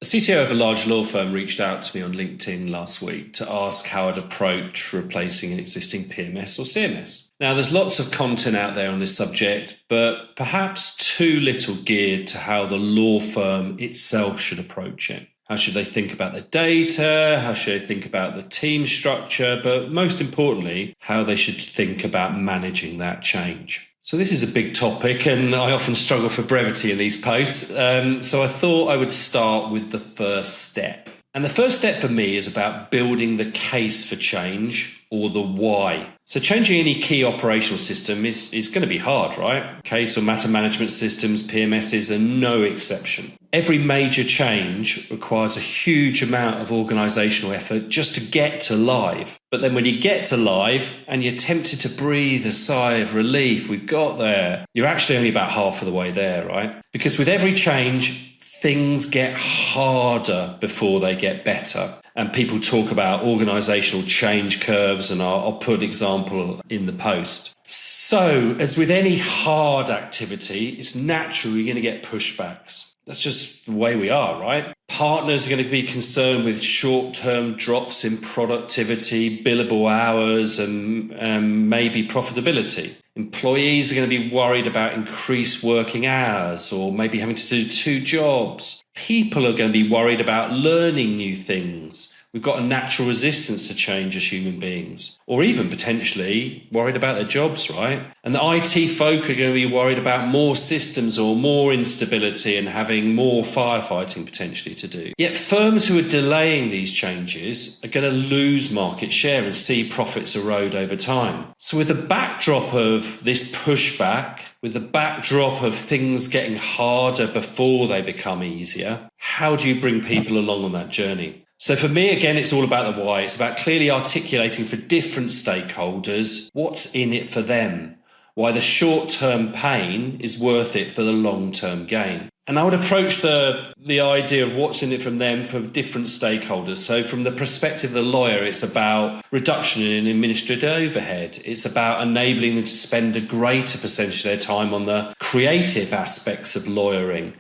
The CTO of a large law firm reached out to me on LinkedIn last week to ask how I'd approach replacing an existing PMS or CMS. Now, there's lots of content out there on this subject, but perhaps too little geared to how the law firm itself should approach it. How should they think about the data? How should they think about the team structure? But most importantly, how they should think about managing that change. So this is a big topic, and I often struggle for brevity in these posts. So I thought I would start with the first step. And the first step for me is about building the case for change, or the why. So changing any key operational system is going to be hard, right? Case or matter management systems, PMSs, are no exception. Every major change requires a huge amount of organisational effort just to get to live. But then when you get to live and you're tempted to breathe a sigh of relief, we've got there, you're actually only about half of the way there, right? Because with every change, things get harder before they get better. And people talk about organisational change curves, and I'll put an example in the post. So, as with any hard activity, it's natural you're going to get pushbacks. That's just the way we are, right? Partners are going to be concerned with short-term drops in productivity, billable hours, and maybe profitability. Employees are going to be worried about increased working hours, or maybe having to do 2 jobs. People are going to be worried about learning new things. We've got a natural resistance to change as human beings, or even potentially worried about their jobs, right? And the IT folk are going to be worried about more systems or more instability and having more firefighting potentially to do. Yet firms who are delaying these changes are going to lose market share and see profits erode over time. So with the backdrop of this pushback, with the backdrop of things getting harder before they become easier, how do you bring people along on that journey? So for me, again, it's all about the why. It's about clearly articulating for different stakeholders what's in it for them, why the short-term pain is worth it for the long-term gain. And I would approach the idea of what's in it from them for different stakeholders. So from the perspective of the lawyer, it's about reduction in administrative overhead. It's about enabling them to spend a greater percentage of their time on the creative aspects of lawyering,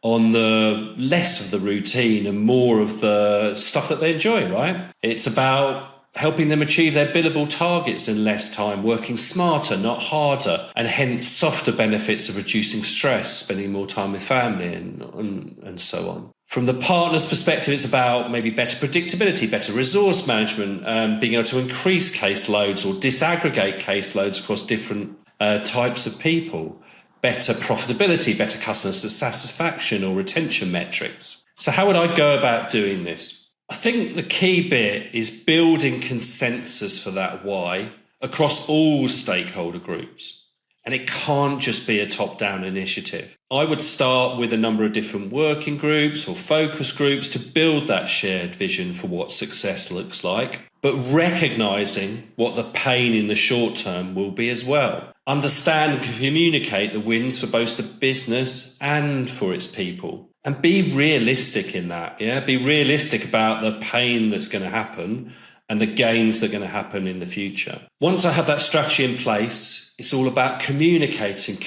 on the less of the routine and more of the stuff that they enjoy, right? It's about helping them achieve their billable targets in less time, working smarter, not harder, and hence softer benefits of reducing stress, spending more time with family and so on. From the partner's perspective, it's about maybe better predictability, better resource management, being able to increase caseloads or disaggregate caseloads across different types of people. Better profitability, better customer satisfaction or retention metrics. So how would I go about doing this? I think the key bit is building consensus for that why across all stakeholder groups. And it can't just be a top-down initiative. I would start with a number of different working groups or focus groups to build that shared vision for what success looks like, but recognising what the pain in the short term will be as well. Understand and communicate the wins for both the business and for its people. And be realistic in that, yeah? Be realistic about the pain that's going to happen and the gains that are going to happen in the future. Once I have that strategy in place, it's all about communicating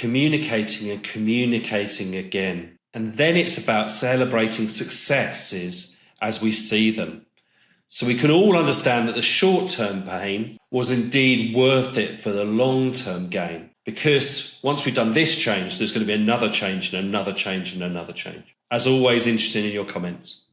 again. And then it's about celebrating successes as we see them. So we can all understand that the short-term pain was indeed worth it for the long-term gain. Because once we've done this change, there's going to be another change and another change and another change. As always, interested in your comments.